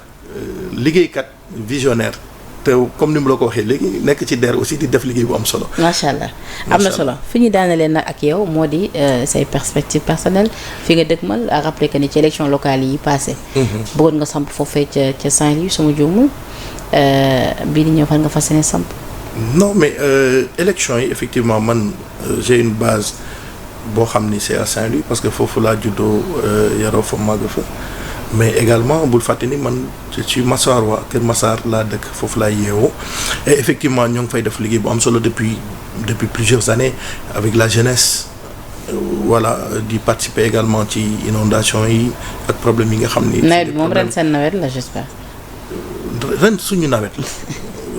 liggéeykat visionnaire te comme ni mu la ko waxee léegi nekk ci DER aussi di def liggéey bu am solo. macha allah am na solo fi ñu daanelee nag ak yow moo di say perspectives personnelles fi nga dëgmal à rappeler que ni ci élection locale yi passé bëggoon nga samp foofee ca Saint-Louis suma juumul bii di ñëw fan nga fas yéene samp. non mais élection yi effectivement man j'ai une base boo xam ni c'est à Saint-Louis parce que foofu laa juddoo yaroo fa màgg fa. mais également bul fàtte ni man je suis Massarois Kër Massar laa dëkk foofu laa yeewoo et effectivement ñoo ngi fay def liggéey bu am solo depuis plusieurs années avec la jeunesse voilà di participer également ci inondation yi ak problème yi nga xam ni. nawet bi moom ren seen nawet la j'espère. ren suñu nawet la.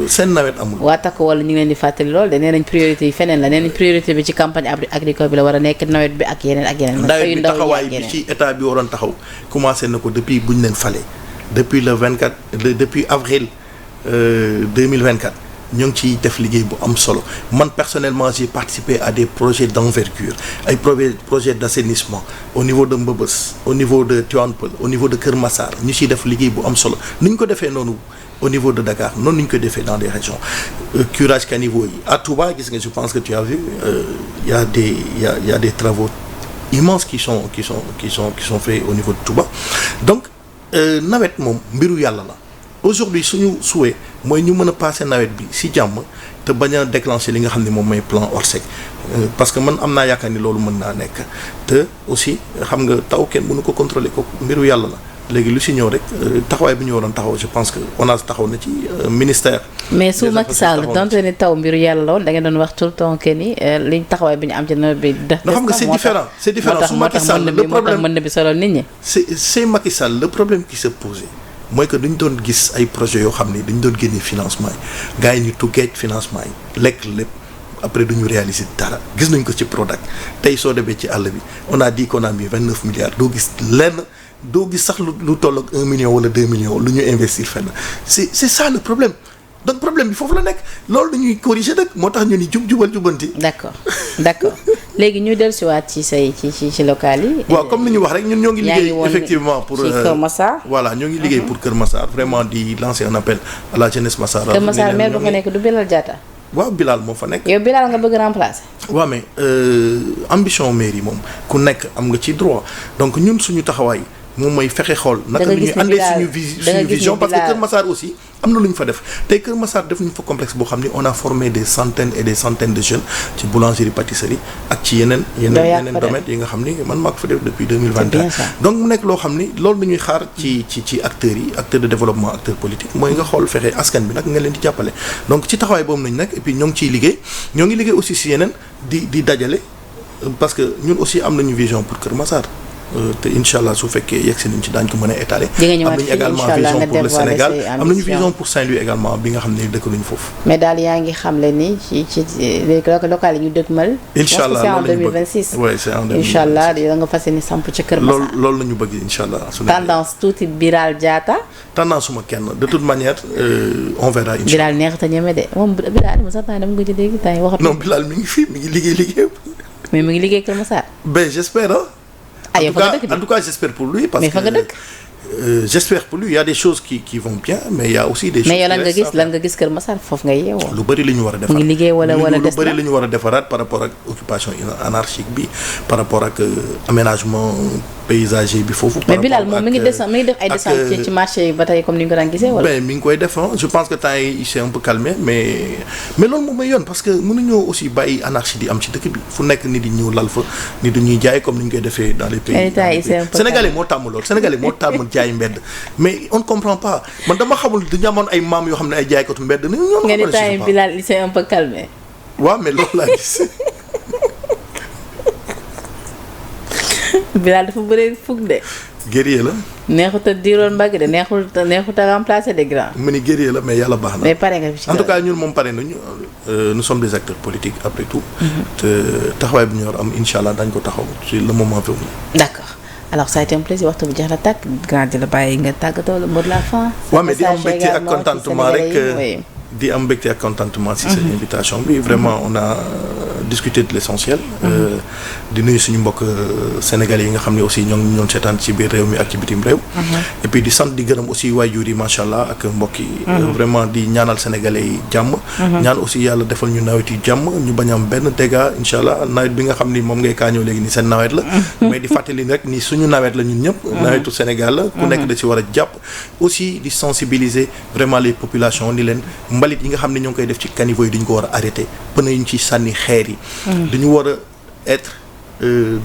seen nawet amul. waa takk wala ñu ngi leen di fàttali lool de nee nañ priorité yi feneen la nee nañ priorité bi ci campagne agricole bi la war a nekk nawet bi ak yeneen ak yeneen. nawet bi taxawaay bi ci état bi waroon taxaw commencé na ko depuis bu ñu leen fale depuis le 24 depuis avril 2024 ñoo ngi ciy def liggéey bu am solo man personnellement j'ai participé à des projets d'envergure ay projets d'assainissement au niveau de Mbeubeuss au niveau de Tivaouane Peulh au niveau de Kër Massar ñu ciy def liggéey bu am solo ni ñu ko defee noonu. au niveau de Dakar noonu ñu ko defee dans des régions curage caniveau yi à Touba gis nga je pense que tu as vu il y a des travaux immenses qui sont faits au niveau de Touba donc nawet moom mbiru yàlla la aujourd'hui suñu souhait mooy ñu mën a passer nawet bi ci jàmm te bañ a déclencher li nga xam ne moom mooy plan Orsec parce que man am naa yaakaar ni loolu mën naa nekk te aussi xam nga taw kenn mënu ko contrôler ko mbiru yàlla la léegi lu si ñëw rek taxawaay bi ñu waroon taxaw je pense que ONAS taxaw na ci ministère. mais su Macky Sall donte ni taw mbiru yàlla la woon da ngeen doon wax tout le temps que ni liñ taxawaay bi ñu am ci nawet bi. xam nga c'est différent su Macky Sall le problème mën na bi solo nit ñi. c'est Macky Sall le problème qui se posait mooy que duñ doon gis ay projets yoo xam ni dañ doon génne financement yi gars yi ñu tuggee financement yi lekk lépp. après duñu réaliser dara gis nañ ko ci Prodac tey soo demee ci àll bi on a dit qu'on a mis 29 milliards doo gis lenn doo gis sax lu toll ak 1 million wala 2 millions lu ñu investir fenn c'est ça le problème donc problème bi foofu la nekk loolu dañuy corriger nag moo tax ñu ni jubal jubanti. d'accord léegi ñu dellusiwaat ci say ci local yi. waaw comme ni ñu wax rek ñun ñoo ngi liggéey effectivement pour ci Kër Massar. voilà ñoo ngi liggéey pour Kër Massar vraiment di lancer un appel à la jeunesse Massar. Kër Massar maire ba fa nekk du Bilal Diatta. waaw Bilal moo fa nekk. yow Bilal nga bëgg remplacer. waaw mais ambition mairie moom ku nekk am nga ci droit donc ñun suñu taxawaay moom mooy fexe xool. naka la ñuy andee suñu vision parce que Kër Massar aussi am na lu ñu fa def tey Kër Massar def nañu fa complexe boo xam ni on a formé des centaines et des centaines de jeunes ci boulangerie pâtisserie ak ci yeneen domaines yi nga xam ni man maa ko fa def depuis 2021 donc mu nekk loo xam ni loolu la ñuy xaar ci acteurs yi acteurs de développement acteurs politiques mooy nga xool fexe askan bi nag nga leen di jàppale donc ci taxawaay boobu nañ nekk et puis ñoo ngi ciy liggéey ñoo ngi liggéey aussi si yeneen di dajale parce que ñun aussi am nañu vision pour Kër Massar te incha allah su fekkee yegg si nañ ci daañu ko mën a étaler. am nañu également vision pour le Sénégal am nañu vision pour Saint-Louis également bi nga xam ne dëkk nañu foofu. mais daal yaa ngi xamle ni ci local yi ñu dëgmal. incha allah c'est en 2026. oui c'est en 2026 incha allah da nga fas yéene samp ca Kër Massar. loolu la ñu bëgg incha allah. tendance tuuti Bilal Diatta. tendance suma kenn de toute manière on verra incha allah. Bilal neex te ñeme de moom Bilal ma sax temps dama ko ci dégg temps yi waxatu. non Bilal mi ngi fi mi ngi liggéey. mais mi ngi liggéey Kër Massar. ben j'espère en tout cas j'espère pour lui parce que j'espère pour lui il y a des choses qui vont bien mais il y a aussi des choses mais yow lan nga gis Kër Massar foofu ngay yeewoo lu bëri li ñu war a defar mu ngi liggéey wala lu bëri li ñu war a defaraat par rapport ak occupation anarchique bi par rapport ak aménagement paysager bi foofu mais Bilal moom mi ngi def ay descente ci marché yi ba tey comme ni ñu ko daan gisee wala ben mi ngi koy def je pense que temps yi il s'est un peu calmé mais loolu moom mooy yoon parce que mënuñoo aussi bàyyi anarchie di am ci dëkk bi fu nekk nit di ñëw lal fa nit dañuy jaay comme ni ñu koy defee dans les pays sénégalais moo tàmm loolu sénégalais moo tàmm jaay mbedd mais on ne comprend pas man dama xamul dañu amoon ay maam yoo xam ne ay jaaykatu mbedd ni ñoom nga ni temps Bilal il s'est un peu calmé waaw mais loolu laa gis Bilal dafa bëri fukk de guerrier la neexut a diiroon mbagg de neexut a remplacer des grands mu ni guerrier la mais yàlla baax na mais pare nga fi ci en tout cas ñun moom pare nañu nous sommes des acteurs politiques après tout te taxawaay bi ñu war am incha allah dañ ko taxaw ci le moment venu d'accord alors ça a été un plaisir waxtu bu jeex la tàkk grand di la bàyyi nga tàggatoo le mot de la fin. waaw mais di am mbégte ak contentement rek di am mbégte ak contentement si cette invitation bi vraiment on a discuté de l'essentiel. di nuyu suñu mbokk sénégalais yi nga xam ne aussi ñoo ngi ñoon seetaan ci biir réew mi ak ci bitim réew. et puis di sant di gërëm aussi waajur yi macha allah ak mbokk yi. vraiment di ñaanal sénégalais yi jàmm. ñaan aussi yàlla defal ñu nawet yu jàmm ñu bañ am benn dégât incha allah nawet bi nga xam ni moom ngay kaañoo léegi ni seen nawet la. mais di fàttali rek ni suñu nawet la ñun ñëpp. nawetu Sénégal la ku nekk da ci war a jàpp. aussi di sensibiliser vraiment les populations ni leen mbalit yi nga xam ne ñoo ngi koy def ci caniveau yi dañu ko war a arrêter pneu yi ñu ciy sànni xeer yi. dañu war a être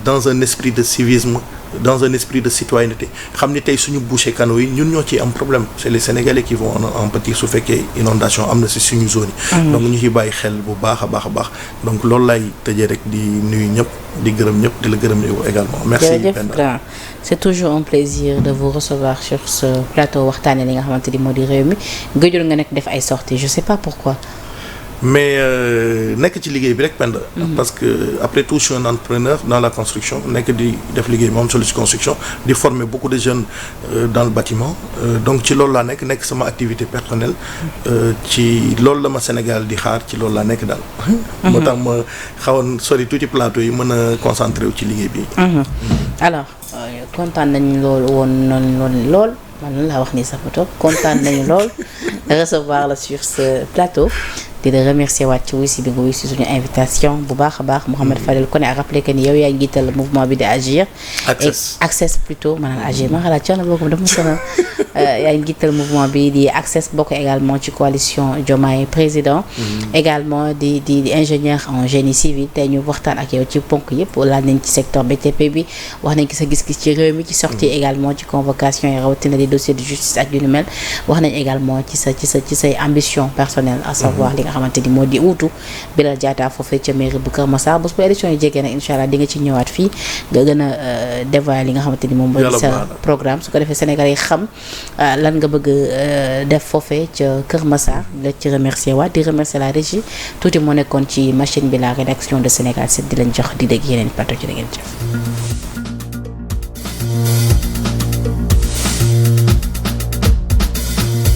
dans un esprit de civisme dans un esprit de citoyenneté xam ni tey suñu boucher canaux yi ñun ñoo ciy am problème c'est les Sénégalais qui vont en pâtir su fekkee inondation am na si suñu zone yi. donc ñu ciy bàyyi xel bu baax a baax a baax donc loolu lay tëjee rek di nuyu ñëpp di gërëm ñëpp di la gërëm yow également. merci Penda. c'est toujours un plaisir de vous recevoir sur ce plateau waxtaanee li nga xamante ni moo di réew mi gëjoon nga nekk def ay sorties je sais pas pourquoi. mais nekk ci liggéey bi rek Penda. parce que après tout je suis un entrepreneur dans la construction nekk di def liggéey moom solo ci construction di former beaucoup de jeunes dans le bâtiment donc ci loolu laa nekk sama activité personnelle ci loolu la ma Sénégal di xaar ci loolu laa nekk daal. moo tax ma xawoon sori tuuti plateau yi mën a concentré wu ci liggéey bi. alors kontaan nañu lool. man laa wax nii sax ba toog kontaan nañu lool recevoir la sur ce plateau di la remercier waat ci wuy si bi nga wuy si suñu invitation bu baax a baax Mouhamed Fadel Koné a rappelé que ni yow yaa ngi jiital mouvement bi di Agir. Access plutôt maanaam Agir ma xalaat coono boobu dafa ma sonal yaa ngi jiital mouvement bi di Access bokk également ci coalition Diomaye président. également di ingénieur en génie civil tey ñu waxtaan ak yow ci ponk yëpp laal nañ ci secteur BTP bi wax nañ ci sa gis-gis ci réew mi ci sortie également ci convocation yi rawatina des dossiers de justice ak yu ni mel wax nañ également ci say ambition personnelle à savoir li nga xamante ni moo di uutu Bilal Diatta foofee ca mairie bu Kër Massar bés bu élection yi jegee nag incha allah di nga ci ñëwaat fii nga gën a dévoiler li nga xamante ni moom mooy sa programme su ko defee Sénégal yi xam lan nga bëgg def foofee ca Kër Massar la ci remercier waat di remercier la régie tuuti moo nekkoon ci machine bi la rédaction de Sénégal 7 di leen jox di dégg yeneen plateau ci da ngeen jëf